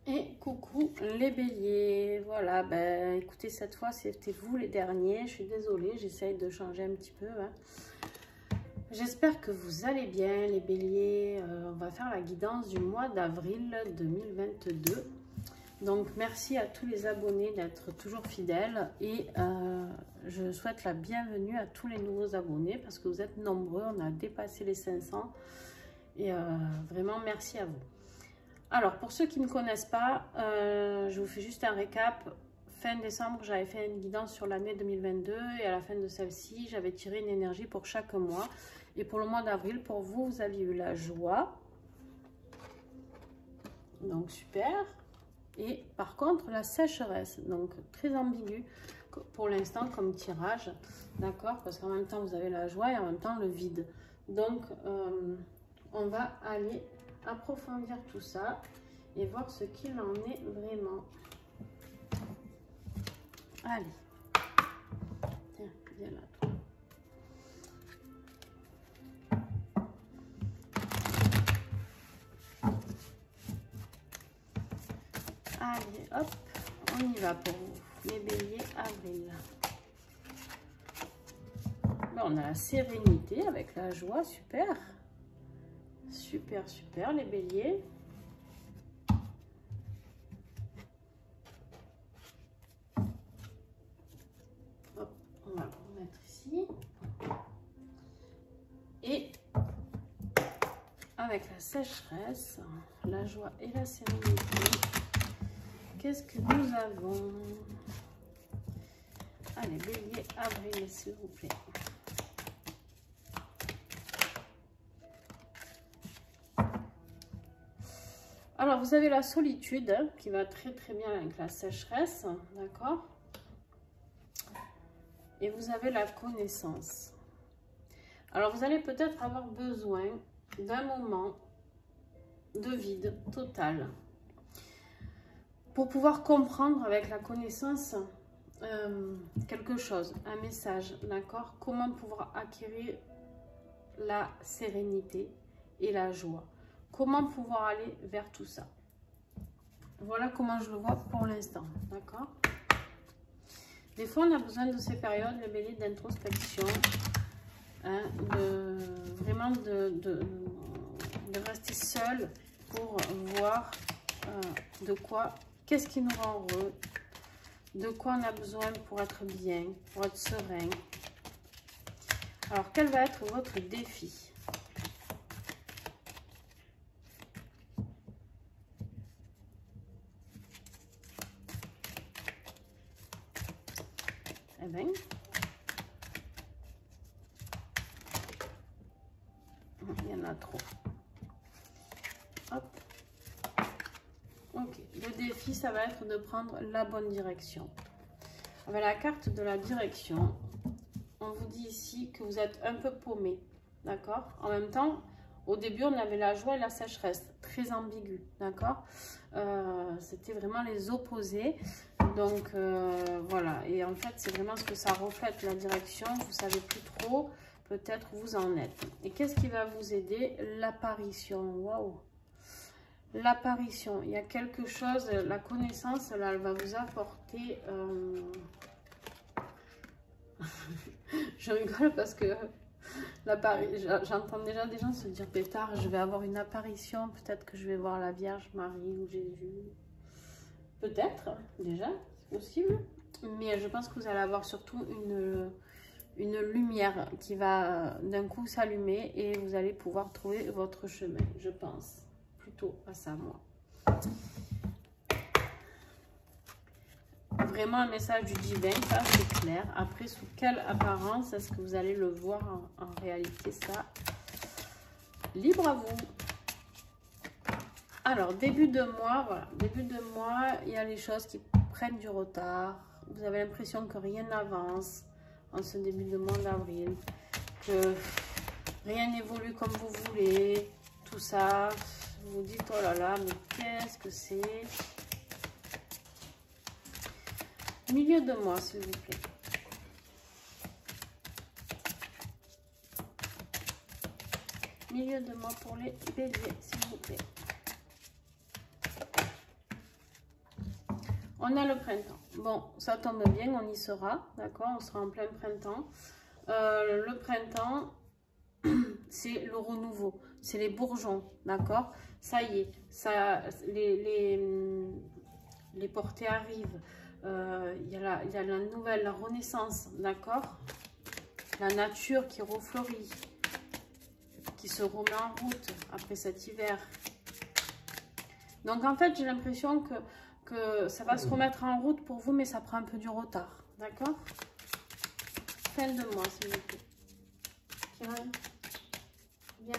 Et coucou les béliers, voilà, ben écoutez, cette fois c'était vous les derniers, je suis désolée, j'essaye de changer un petit peu. Hein. J'espère que vous allez bien les béliers, on va faire la guidance du mois d'avril 2022. Donc merci à tous les abonnés d'être toujours fidèles et je souhaite la bienvenue à tous les nouveaux abonnés parce que vous êtes nombreux, on a dépassé les 500 et vraiment merci à vous. Alors, pour ceux qui ne connaissent pas, je vous fais juste un récap. Fin décembre, j'avais fait une guidance sur l'année 2022 et à la fin de celle-ci, j'avais tiré une énergie pour chaque mois. Et pour le mois d'avril, pour vous, vous aviez eu la joie. Donc, super. Et par contre, la sécheresse. Donc, très ambigu pour l'instant comme tirage. D'accord? Parce qu'en même temps, vous avez la joie et en même temps, le vide. Donc, on va aller approfondir tout ça et voir ce qu'il en est vraiment. Allez, tiens, viens là toi. Allez, hop, on y va pour vous, les béliers avril. Là, on a la sérénité avec la joie, super. Super, super, les béliers. Hop, on va le remettre ici. Et avec la sécheresse, la joie et la sérénité, qu'est-ce que nous avons? Allez, bélier, avril, s'il vous plaît. Alors, vous avez la solitude qui va très très bien avec la sécheresse, d'accord? Et vous avez la connaissance. Alors, vous allez peut-être avoir besoin d'un moment de vide total pour pouvoir comprendre avec la connaissance quelque chose, un message, d'accord? Comment pouvoir acquérir la sérénité et la joie. Comment pouvoir aller vers tout ça. Voilà comment je le vois pour l'instant, d'accord? Des fois, on a besoin de ces périodes, les béliers, d'introspection, hein, vraiment de rester seul pour voir de quoi, qu'est-ce qui nous rend heureux, de quoi on a besoin pour être bien, pour être serein. Alors, quel va être votre défi? Eh bien, il y en a trop. Hop. Ok, le défi, ça va être de prendre la bonne direction. Avec la carte de la direction, on vous dit ici que vous êtes un peu paumé, d'accord? En même temps, au début, on avait la joie et la sécheresse, très ambigu, d'accord? C'était vraiment les opposés. Donc, voilà. Et en fait, c'est vraiment ce que ça reflète, la direction. Vous ne savez plus trop, peut-être, où vous en êtes. Et qu'est-ce qui va vous aider? L'apparition. Waouh! L'apparition. Il y a quelque chose, la connaissance, là, elle va vous apporter... Je rigole parce que j'entends déjà des gens se dire pétard, je vais avoir une apparition, peut-être que je vais voir la Vierge Marie ou Jésus. Peut-être, déjà, c'est possible. Mais je pense que vous allez avoir surtout une lumière qui va d'un coup s'allumer et vous allez pouvoir trouver votre chemin, je pense. Plutôt à ça, moi. Vraiment un message du divin, ça c'est clair. Après, sous quelle apparence est-ce que vous allez le voir en réalité, ça? Libre à vous. Alors, début de mois, voilà. Début de mois, il y a les choses qui prennent du retard. Vous avez l'impression que rien n'avance en ce début de mois d'avril. Que rien n'évolue comme vous voulez. Tout ça, vous vous dites, oh là là, mais qu'est-ce que c'est? Milieu de mois, s'il vous plaît. Milieu de mois pour les béliers, s'il vous plaît. On a le printemps. Bon, ça tombe bien, on y sera, d'accord? On sera en plein printemps. Le printemps, c'est le renouveau, c'est les bourgeons, d'accord? Ça y est, ça, les portées arrivent. Il y a la nouvelle, la renaissance, d'accord? La nature qui refleurit, qui se remet en route après cet hiver. Donc en fait, j'ai l'impression que ça va se remettre en route pour vous, mais ça prend un peu du retard, d'accord? Fin de mois, s'il vous plaît. Karen, viens.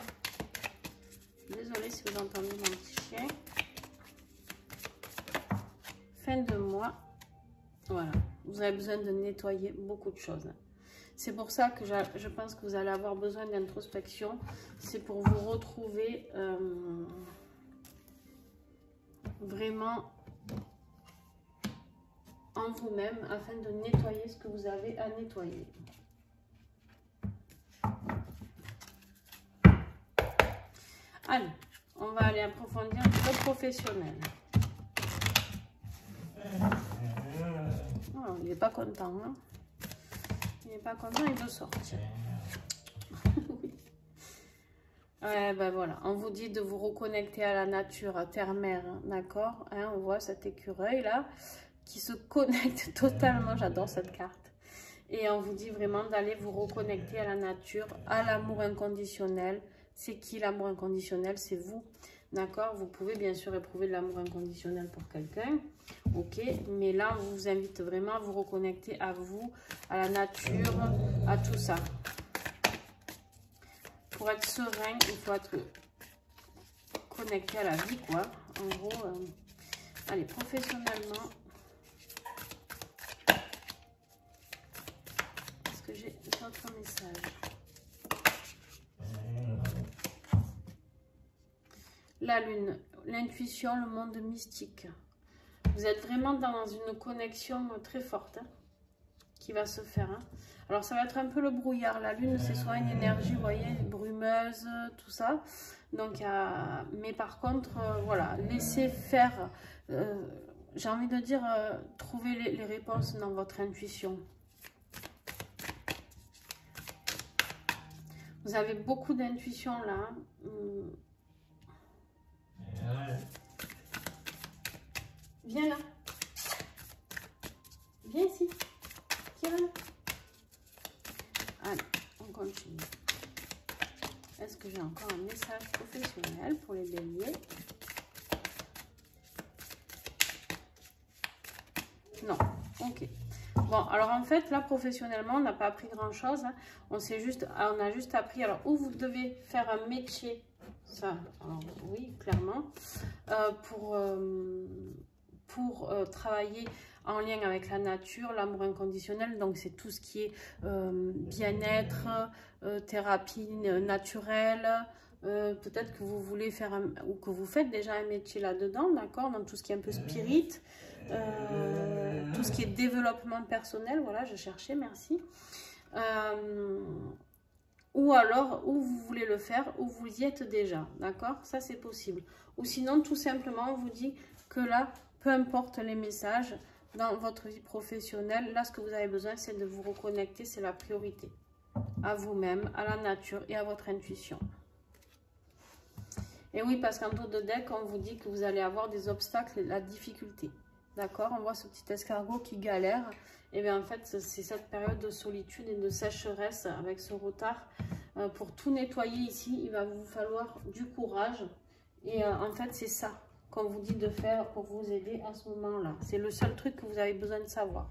Désolée si vous entendez mon petit chien. Fin de mois. Voilà. Vous avez besoin de nettoyer beaucoup de choses. C'est pour ça que je pense que vous allez avoir besoin d'introspection. C'est pour vous retrouver vraiment en vous-même afin de nettoyer ce que vous avez à nettoyer. Allez, on va aller approfondir le professionnel. Oh, il n'est pas content, hein? Il n'est pas content, il veut sortir. Oui. Ouais, ben voilà, on vous dit de vous reconnecter à la nature, à terre-mère, hein, d'accord, hein, on voit cet écureuil là qui se connecte totalement, j'adore cette carte. Et on vous dit vraiment d'aller vous reconnecter à la nature, à l'amour inconditionnel. C'est qui l'amour inconditionnel? C'est vous, d'accord? Vous pouvez bien sûr éprouver de l'amour inconditionnel pour quelqu'un, ok? Mais là, on vous invite vraiment à vous reconnecter à vous, à la nature, à tout ça. Pour être serein, il faut être connecté à la vie, quoi. En gros, allez, professionnellement, est-ce que j'ai d'autres messages? La lune, l'intuition, le monde mystique. Vous êtes vraiment dans une connexion très forte, hein, qui va se faire. Hein. Alors, ça va être un peu le brouillard. La lune, c'est soit une énergie, vous voyez, brumeuse, tout ça. Donc, mais par contre, voilà, laissez faire. J'ai envie de dire, trouver les réponses dans votre intuition. Vous avez beaucoup d'intuition là. Viens là. Viens ici. Kieran. Allez, on continue. Est-ce que j'ai encore un message professionnel pour les béliers? Non. Ok. Bon, alors en fait, là, professionnellement, on n'a pas appris grand-chose. Hein. On a juste appris, alors, où vous devez faire un métier. Ça, alors, oui, clairement. Pour travailler en lien avec la nature, l'amour inconditionnel. Donc, c'est tout ce qui est bien-être, thérapie naturelle. Peut-être que vous voulez faire ou que vous faites déjà un métier là-dedans, d'accord, dans tout ce qui est un peu spirit, tout ce qui est développement personnel, voilà, je cherchais, merci. Ou alors, où vous voulez le faire, où vous y êtes déjà, d'accord, ça c'est possible. Ou sinon, tout simplement, on vous dit que là, peu importe les messages dans votre vie professionnelle, là, ce que vous avez besoin, c'est de vous reconnecter, c'est la priorité, à vous-même, à la nature et à votre intuition. Et oui, parce qu'en tour de deck, on vous dit que vous allez avoir des obstacles et de la difficulté. D'accord? On voit ce petit escargot qui galère. Et bien en fait, c'est cette période de solitude et de sécheresse avec ce retard. Pour tout nettoyer ici, il va vous falloir du courage. Et en fait, c'est ça qu'on vous dit de faire pour vous aider à ce moment-là. C'est le seul truc que vous avez besoin de savoir.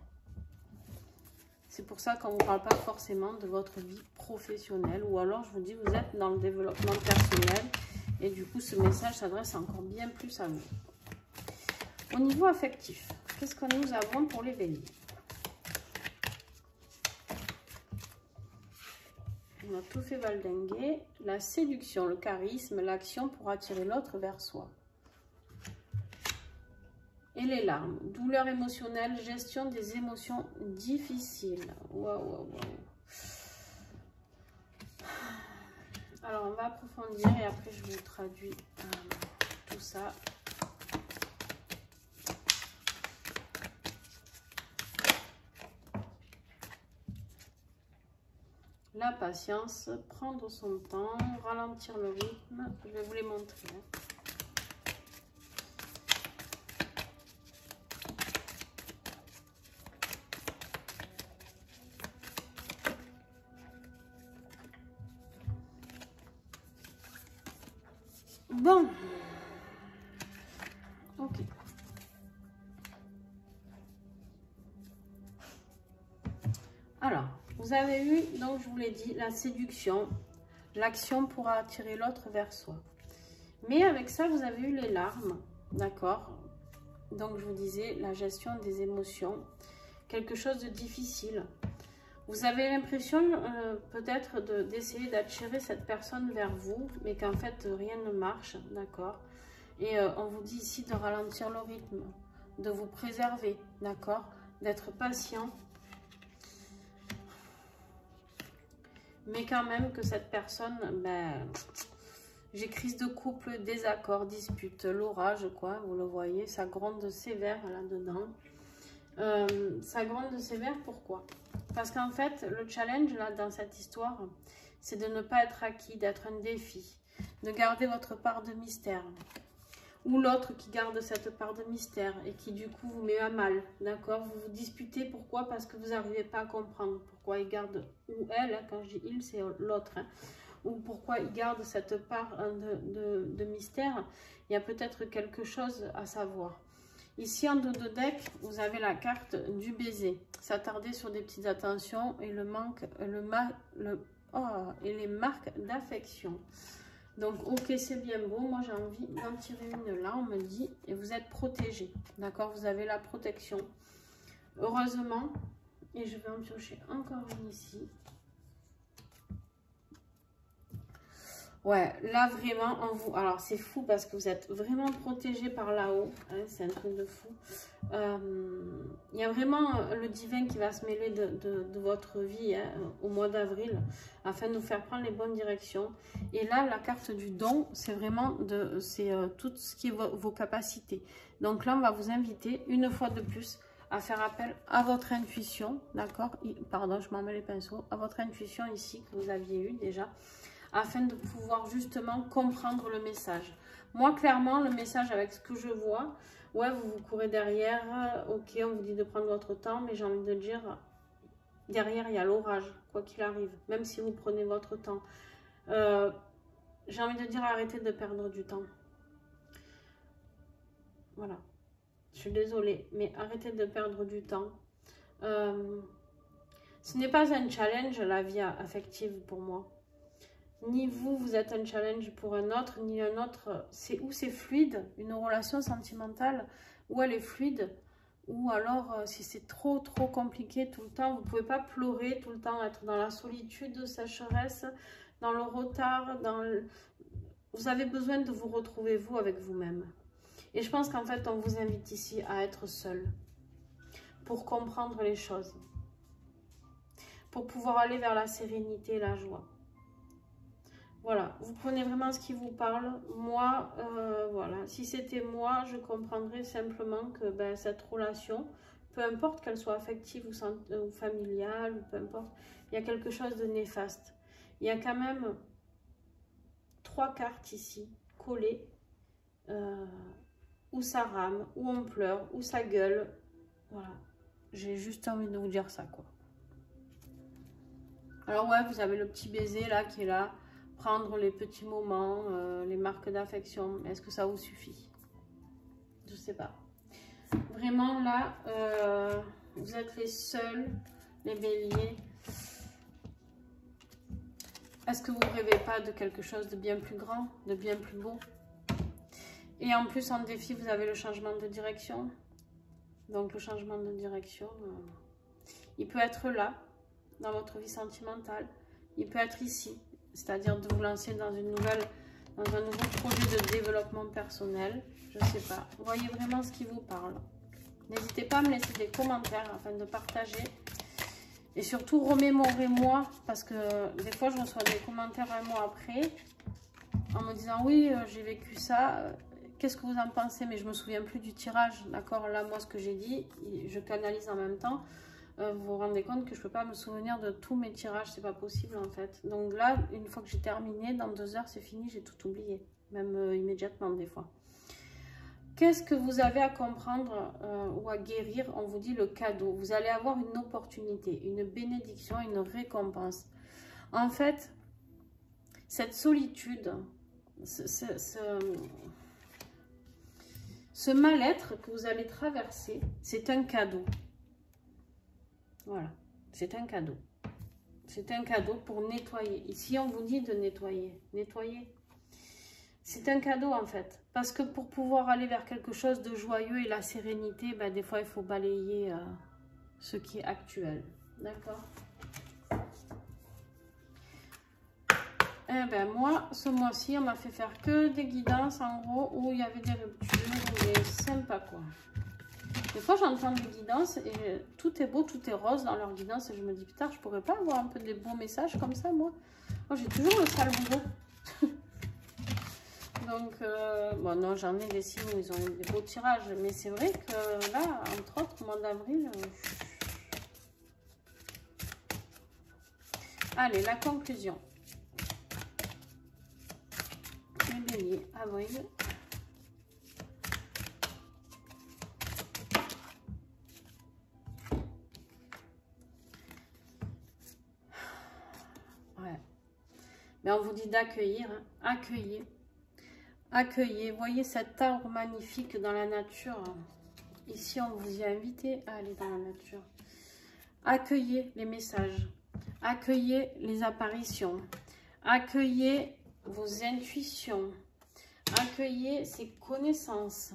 C'est pour ça qu'on ne vous parle pas forcément de votre vie professionnelle. Ou alors, je vous dis, vous êtes dans le développement personnel. Et du coup, ce message s'adresse encore bien plus à vous. Au niveau affectif, qu'est-ce que nous avons pour les béliers? On a tout fait valdinguer. La séduction, le charisme, l'action pour attirer l'autre vers soi. Et les larmes, douleur émotionnelle, gestion des émotions difficiles. Waouh, waouh, waouh. Alors, on va approfondir et après, je vous traduis tout ça. la patience, prendre son temps, ralentir le rythme. Je vais vous les montrer. Bon, ok. Alors, vous avez eu, donc je vous l'ai dit, la séduction, l'action pour attirer l'autre vers soi. Mais avec ça, vous avez eu les larmes, d'accord? Donc, je vous disais, la gestion des émotions, quelque chose de difficile. Vous avez l'impression peut-être d'essayer d'attirer cette personne vers vous, mais qu'en fait, rien ne marche, d'accord? Et on vous dit ici de ralentir le rythme, de vous préserver, d'accord? D'être patient. Mais quand même que cette personne, ben, j'ai crise de couple, désaccord, dispute, l'orage, quoi, vous le voyez, ça gronde sévère là-dedans. Ça gronde sévère, pourquoi? Parce qu'en fait, le challenge, là, dans cette histoire, c'est de ne pas être acquis, d'être un défi, de garder votre part de mystère. Ou l'autre qui garde cette part de mystère et qui, du coup, vous met à mal, d'accord? Vous vous disputez, pourquoi? Parce que vous n'arrivez pas à comprendre pourquoi il garde, ou elle, hein, quand je dis il, c'est l'autre, hein, ou pourquoi il garde cette part de mystère. Il y a peut-être quelque chose à savoir. Ici, en dos de deck, vous avez la carte du baiser. S'attarder sur des petites attentions et le manque, et les marques d'affection. Donc, ok, c'est bien beau. Moi, j'ai envie d'en tirer une là, on me dit. Et vous êtes protégé. D'accord? Vous avez la protection. Heureusement. Et je vais en piocher encore une ici. Ouais, là vraiment, alors c'est fou parce que vous êtes vraiment protégé par là-haut, hein, c'est un truc de fou. Il y a vraiment le divin qui va se mêler de votre vie, hein, au mois d'avril, afin de nous faire prendre les bonnes directions. Et là, la carte du don, c'est vraiment tout ce qui est vos capacités. Donc là, on va vous inviter une fois de plus à faire appel à votre intuition, d'accord? Pardon, je m'en mets les pinceaux, à votre intuition ici que vous aviez eu déjà, afin de pouvoir justement comprendre le message. Moi, clairement, le message avec ce que je vois, ouais, vous courez derrière, ok, on vous dit de prendre votre temps, mais j'ai envie de dire, derrière, il y a l'orage, quoi qu'il arrive, même si vous prenez votre temps. J'ai envie de dire, arrêtez de perdre du temps. Voilà. Je suis désolée, mais arrêtez de perdre du temps. Ce n'est pas un challenge, la vie affective, pour moi. Ni vous, vous êtes un challenge pour un autre, ni un autre. C'est où c'est fluide, une relation sentimentale, où elle est fluide, ou alors si c'est trop compliqué tout le temps, vous ne pouvez pas pleurer tout le temps, être dans la solitude, sécheresse, dans le retard, vous avez besoin de vous retrouver vous avec vous-même. Et je pense qu'en fait, on vous invite ici à être seul, pour comprendre les choses, pour pouvoir aller vers la sérénité et la joie. Voilà, vous prenez vraiment ce qui vous parle. Moi, voilà, si c'était moi, je comprendrais simplement que ben, cette relation, peu importe qu'elle soit affective ou familiale, ou peu importe, il y a quelque chose de néfaste. Il y a quand même 3 cartes ici, collées, où ça rame, où on pleure, où ça gueule. Voilà, j'ai juste envie de vous dire ça, quoi. Alors ouais, vous avez le petit baiser là qui est là. Prendre les petits moments, les marques d'affection. Est-ce que ça vous suffit? Je sais pas. Vraiment là, vous êtes les seuls, les béliers. Est-ce que vous ne rêvez pas de quelque chose de bien plus grand, de bien plus beau? Et en plus, en défi, vous avez le changement de direction. Donc le changement de direction, il peut être là, dans votre vie sentimentale. Il peut être ici. C'est-à-dire de vous lancer dans un nouveau projet de développement personnel. Je ne sais pas. Vous voyez vraiment ce qui vous parle. N'hésitez pas à me laisser des commentaires afin de partager. Et surtout, remémorez-moi. Parce que des fois, je reçois des commentaires un mois après. En me disant, oui, j'ai vécu ça. Qu'est-ce que vous en pensez? Mais je ne me souviens plus du tirage. D'accord? Là, moi, ce que j'ai dit, je canalise en même temps. vous vous rendez compte que je ne peux pas me souvenir de tous mes tirages, c'est pas possible en fait. Donc là, une fois que j'ai terminé, dans 2 heures c'est fini, j'ai tout oublié, même immédiatement des fois. Qu'est-ce que vous avez à comprendre ou à guérir? On vous dit le cadeau. Vous allez avoir une opportunité, une bénédiction, une récompense. En fait, cette solitude, ce mal-être que vous allez traverser, c'est un cadeau. Voilà, c'est un cadeau. C'est un cadeau pour nettoyer. Ici, on vous dit de nettoyer. Nettoyer. C'est un cadeau, en fait. Parce que pour pouvoir aller vers quelque chose de joyeux et la sérénité, ben, des fois, il faut balayer ce qui est actuel. D'accord? Eh ben, moi, ce mois-ci, on m'a fait faire que des guidances, en gros, où il y avait des ruptures, mais sympa, quoi. Des fois, j'entends des guidances et tout est beau, tout est rose dans leurs guidances. Et je me dis, putain, je pourrais pas avoir un peu des beaux messages comme ça, moi. Moi, j'ai toujours le sale boulot. Donc, bon, non, j'en ai des signes où ils ont eu des beaux tirages. Mais c'est vrai que là, entre autres, au mois d'avril... Allez, la conclusion. Les béliers, avril. Mais on vous dit d'accueillir, hein. Accueillez. Accueillez. Voyez cet arbre magnifique dans la nature. Ici, on vous y a invité à aller dans la nature. Accueillez les messages. Accueillez les apparitions. Accueillez vos intuitions. Accueillez ces connaissances.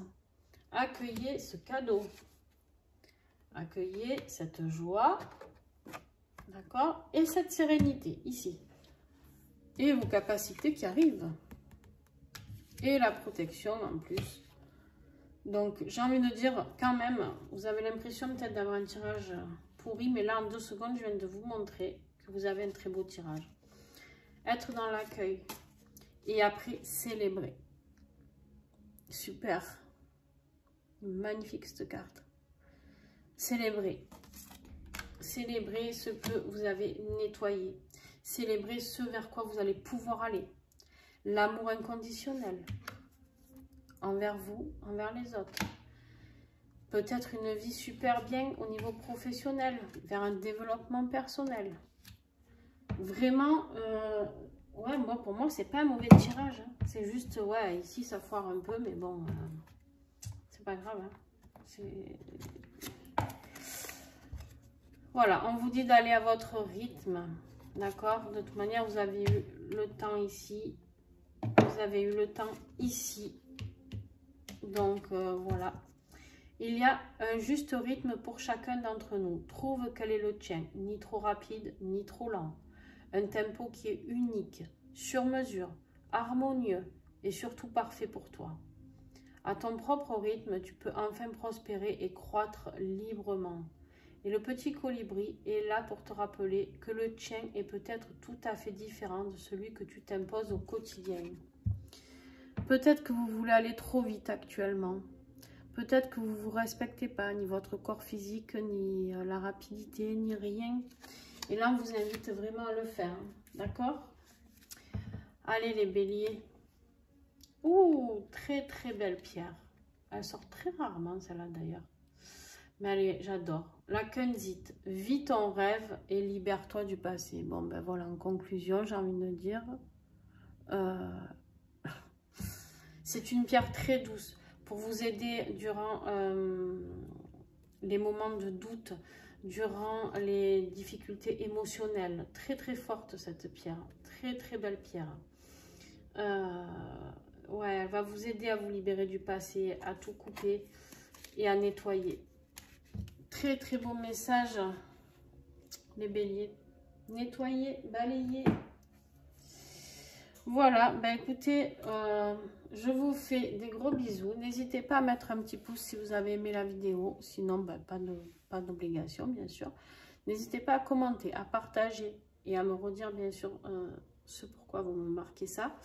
Accueillez ce cadeau. Accueillez cette joie. D'accord? Et cette sérénité, ici. Et vos capacités qui arrivent. Et la protection en plus. Donc, j'ai envie de dire, quand même, vous avez l'impression peut-être d'avoir un tirage pourri, mais là, en 2 secondes, je viens de vous montrer que vous avez un très beau tirage. Être dans l'accueil. Et après, célébrer. Super. Magnifique, cette carte. Célébrer. Célébrer ce que vous avez nettoyé. Célébrer ce vers quoi vous allez pouvoir aller. L'amour inconditionnel. Envers vous, envers les autres. Peut-être une vie super bien au niveau professionnel, vers un développement personnel. Vraiment, ouais, moi, pour moi, c'est pas un mauvais tirage. Hein. C'est juste, ouais, ici, ça foire un peu, mais bon, c'est pas grave. Hein. Voilà, on vous dit d'aller à votre rythme, d'accord? De toute manière, vous avez eu le temps ici. Vous avez eu le temps ici. Donc, voilà. Il y a un juste rythme pour chacun d'entre nous. Trouve quel est le tien, ni trop rapide, ni trop lent. Un tempo qui est unique, sur mesure, harmonieux et surtout parfait pour toi. À ton propre rythme, tu peux enfin prospérer et croître librement. Et le petit colibri est là pour te rappeler que le tien est peut-être tout à fait différent de celui que tu t'imposes au quotidien. Peut-être que vous voulez aller trop vite actuellement. Peut-être que vous ne vous respectez pas, ni votre corps physique, ni la rapidité, ni rien. Et là, on vous invite vraiment à le faire. D'accord? Allez, les béliers. Ouh, très très belle pierre. Elle sort très rarement, celle-là d'ailleurs. Mais allez, j'adore. La Kunzite. Vis ton rêve et libère-toi du passé. Bon, ben voilà, en conclusion, j'ai envie de dire... c'est une pierre très douce. Pour vous aider durant les moments de doute, durant les difficultés émotionnelles. Très très forte cette pierre, très très belle pierre. Ouais, elle va vous aider à vous libérer du passé, à tout couper et à nettoyer. Très très beau message, les béliers. Nettoyer, balayer. Voilà, ben écoutez, je vous fais des gros bisous. N'hésitez pas à mettre un petit pouce si vous avez aimé la vidéo. Sinon, ben, pas d'obligation, bien sûr. N'hésitez pas à commenter, à partager et à me redire, bien sûr, ce pourquoi vous me marquez ça.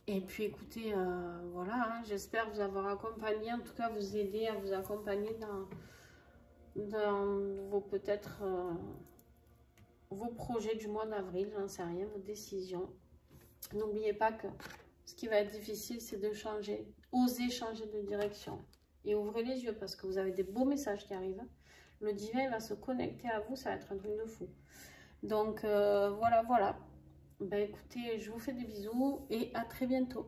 Et puis, écoutez, voilà, hein, j'espère vous avoir accompagné, en tout cas vous aider à vous accompagner dans vos peut-être vos projets du mois d'avril, j'en sais rien, vos décisions. N'oubliez pas que ce qui va être difficile, c'est de changer, oser changer de direction. Et ouvrez les yeux parce que vous avez des beaux messages qui arrivent. Le divin va se connecter à vous, ça va être un truc de fou. Donc voilà, voilà. Ben écoutez, je vous fais des bisous et à très bientôt.